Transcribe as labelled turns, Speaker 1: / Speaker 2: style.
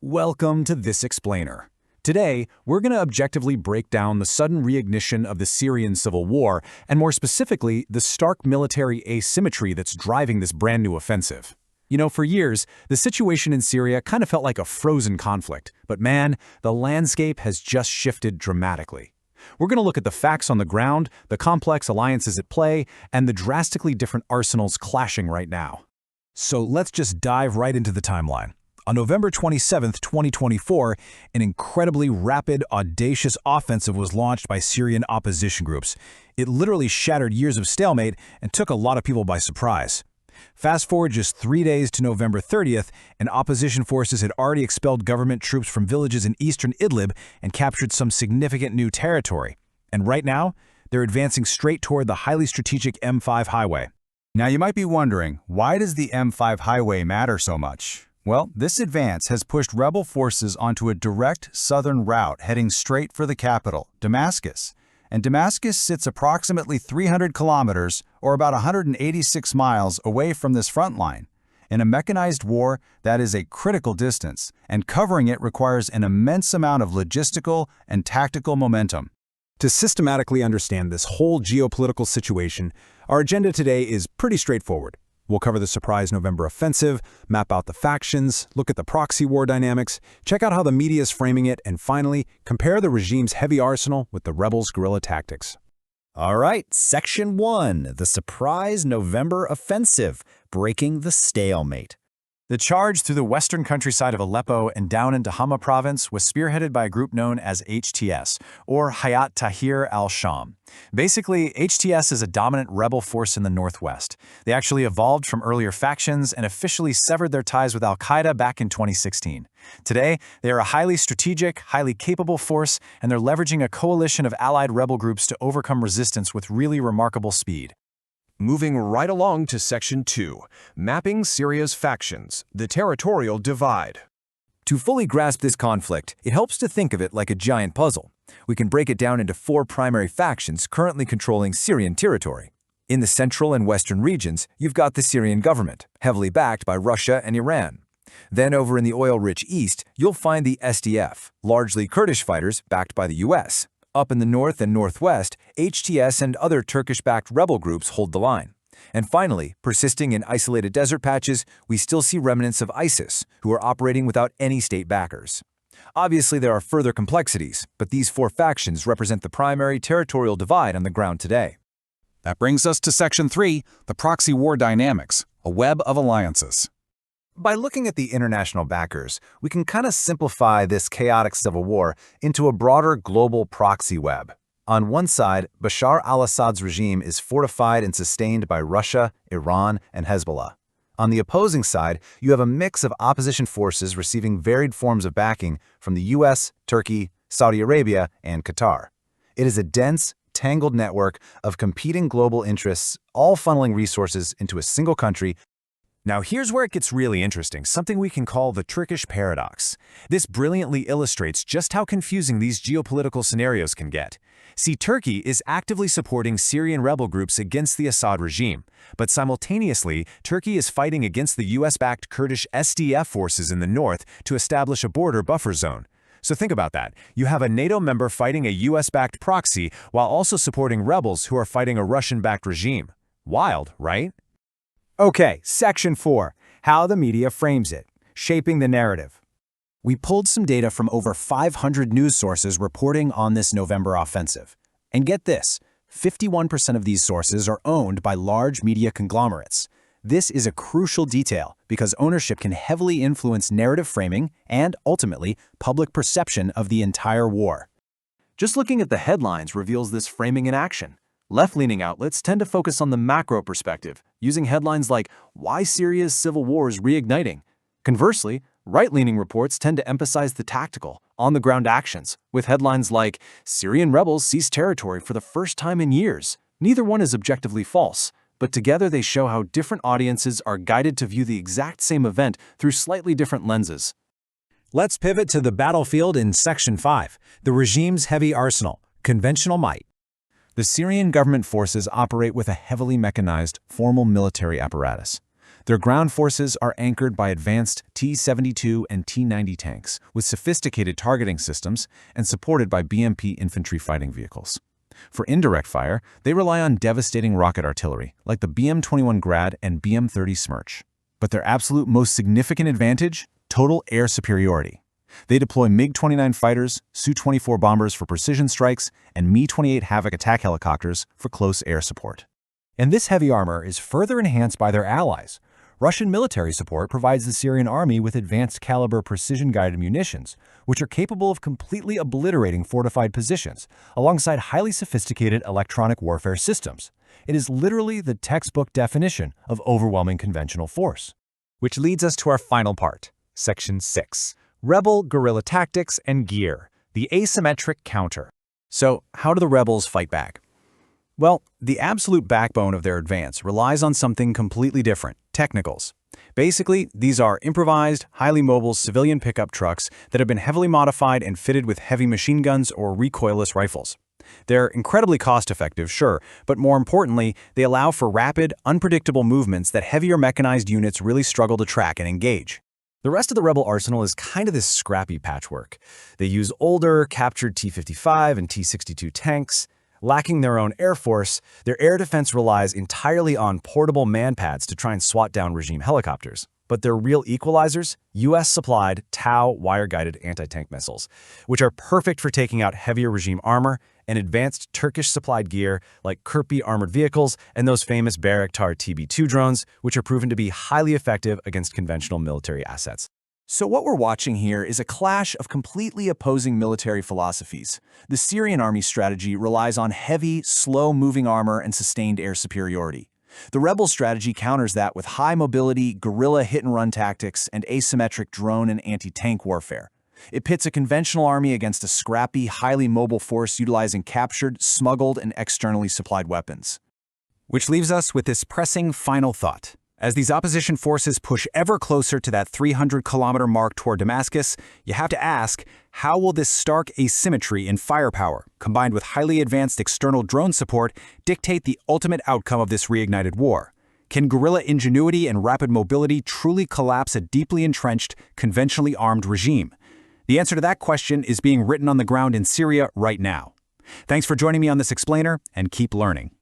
Speaker 1: Welcome to This Explainer. Today, we're going to objectively break down the sudden reignition of the Syrian civil war, and more specifically, the stark military asymmetry that's driving this brand new offensive. You know, for years, the situation in Syria kind of felt like a frozen conflict, but man, the landscape has just shifted dramatically. We're going to look at the facts on the ground, the complex alliances at play, and the drastically different arsenals clashing right now. So let's just dive right into the timeline. On November 27, 2024, an incredibly rapid, audacious offensive was launched by Syrian opposition groups. It literally shattered years of stalemate and took a lot of people by surprise. Fast forward just 3 days to November 30th, and opposition forces had already expelled government troops from villages in eastern Idlib and captured some significant new territory. And right now, they're advancing straight toward the highly strategic M5 highway. Now you might be wondering, why does the M5 highway matter so much? Well, this advance has pushed rebel forces onto a direct southern route heading straight for the capital, Damascus. And Damascus sits approximately 300 kilometers, or about 186 miles, away from this front line. In a mechanized war, that is a critical distance, and covering it requires an immense amount of logistical and tactical momentum. To systematically understand this whole geopolitical situation, our agenda today is pretty straightforward. We'll cover the surprise November offensive, map out the factions, look at the proxy war dynamics, check out how the media is framing it, and finally, compare the regime's heavy arsenal with the rebels' guerrilla tactics.
Speaker 2: All right, Section 1, the surprise November offensive, breaking the stalemate.
Speaker 1: The charge through the western countryside of Aleppo and down into Hama province was spearheaded by a group known as HTS, or Hayat Tahrir al-Sham. Basically, HTS is a dominant rebel force in the northwest. They actually evolved from earlier factions and officially severed their ties with al-Qaeda back in 2016. Today, they are a highly strategic, highly capable force, and they're leveraging a coalition of allied rebel groups to overcome resistance with really remarkable speed.
Speaker 3: Moving right along to Section 2, Mapping Syria's Factions, the Territorial Divide.
Speaker 2: To fully grasp this conflict, it helps to think of it like a giant puzzle. We can break it down into 4 primary factions currently controlling Syrian territory. In the central and western regions, you've got the Syrian government, heavily backed by Russia and Iran. Then over in the oil-rich east, you'll find the SDF, largely Kurdish fighters backed by the US. Up in the north and northwest, HTS and other Turkish-backed rebel groups hold the line. And finally, persisting in isolated desert patches, we still see remnants of ISIS, who are operating without any state backers. Obviously, there are further complexities, but these 4 factions represent the primary territorial divide on the ground today.
Speaker 1: That brings us to Section 3, the proxy war dynamics, a web of alliances.
Speaker 4: By looking at the international backers, we can kind of simplify this chaotic civil war into a broader global proxy web. On one side, Bashar al-Assad's regime is fortified and sustained by Russia, Iran, and Hezbollah. On the opposing side, you have a mix of opposition forces receiving varied forms of backing from the US, Turkey, Saudi Arabia, and Qatar. It is a dense, tangled network of competing global interests, all funneling resources into a single country.
Speaker 1: Now here's where it gets really interesting, something we can call the Turkish paradox. This brilliantly illustrates just how confusing these geopolitical scenarios can get. See, Turkey is actively supporting Syrian rebel groups against the Assad regime, but simultaneously, Turkey is fighting against the US-backed Kurdish SDF forces in the north to establish a border buffer zone. So think about that. You have a NATO member fighting a US-backed proxy while also supporting rebels who are fighting a Russian-backed regime. Wild, right?
Speaker 2: Okay, Section 4, how the media frames it, shaping the narrative. We pulled some data from over 500 news sources reporting on this November offensive. And get this, 51% of these sources are owned by large media conglomerates. This is a crucial detail because ownership can heavily influence narrative framing and, ultimately, public perception of the entire war.
Speaker 5: Just looking at the headlines reveals this framing in action. Left-leaning outlets tend to focus on the macro perspective, using headlines like, "Why Syria's civil war is reigniting." Conversely, right-leaning reports tend to emphasize the tactical, on-the-ground actions, with headlines like, "Syrian rebels seize territory for the first time in years." Neither one is objectively false, but together they show how different audiences are guided to view the exact same event through slightly different lenses.
Speaker 2: Let's pivot to the battlefield in Section 5, the regime's heavy arsenal, conventional might.
Speaker 1: The Syrian government forces operate with a heavily mechanized, formal military apparatus. Their ground forces are anchored by advanced T-72 and T-90 tanks with sophisticated targeting systems and supported by BMP infantry fighting vehicles. For indirect fire, they rely on devastating rocket artillery like the BM-21 Grad and BM-30 Smerch. But their absolute most significant advantage? Total air superiority. They deploy MiG-29 fighters, Su-24 bombers for precision strikes, and Mi-28 Havoc attack helicopters for close air support.
Speaker 2: And this heavy armor is further enhanced by their allies. Russian military support provides the Syrian army with advanced caliber precision-guided munitions, which are capable of completely obliterating fortified positions, alongside highly sophisticated electronic warfare systems. It is literally the textbook definition of overwhelming conventional force.
Speaker 1: Which leads us to our final part, Section 6. Rebel guerrilla tactics and gear, the asymmetric counter.
Speaker 5: So, how do the rebels fight back? Well, the absolute backbone of their advance relies on something completely different: technicals. Basically, these are improvised, highly mobile civilian pickup trucks that have been heavily modified and fitted with heavy machine guns or recoilless rifles. They're incredibly cost-effective, sure, but more importantly, they allow for rapid, unpredictable movements that heavier mechanized units really struggle to track and engage. The rest of the rebel arsenal is kind of this scrappy patchwork. They use older, captured T-55 and T-62 tanks. Lacking their own air force, their air defense relies entirely on portable man-pads to try and swat down regime helicopters. But their real equalizers? US-supplied TOW wire-guided anti-tank missiles, which are perfect for taking out heavier regime armor, and advanced Turkish-supplied gear like Kirpi armored vehicles and those famous Bayraktar TB2 drones, which are proven to be highly effective against conventional military assets. So what we're watching here is a clash of completely opposing military philosophies. The Syrian army's strategy relies on heavy, slow-moving armor and sustained air superiority. The rebel strategy counters that with high-mobility, guerrilla hit-and-run tactics and asymmetric drone and anti-tank warfare. It pits a conventional army against a scrappy, highly mobile force utilizing captured, smuggled, and externally supplied weapons. Which leaves us with this pressing final thought. As these opposition forces push ever closer to that 300-kilometer mark toward Damascus, you have to ask, how will this stark asymmetry in firepower, combined with highly advanced external drone support, dictate the ultimate outcome of this reignited war? Can guerrilla ingenuity and rapid mobility truly collapse a deeply entrenched, conventionally armed regime? The answer to that question is being written on the ground in Syria right now. Thanks for joining me on this explainer, and keep learning.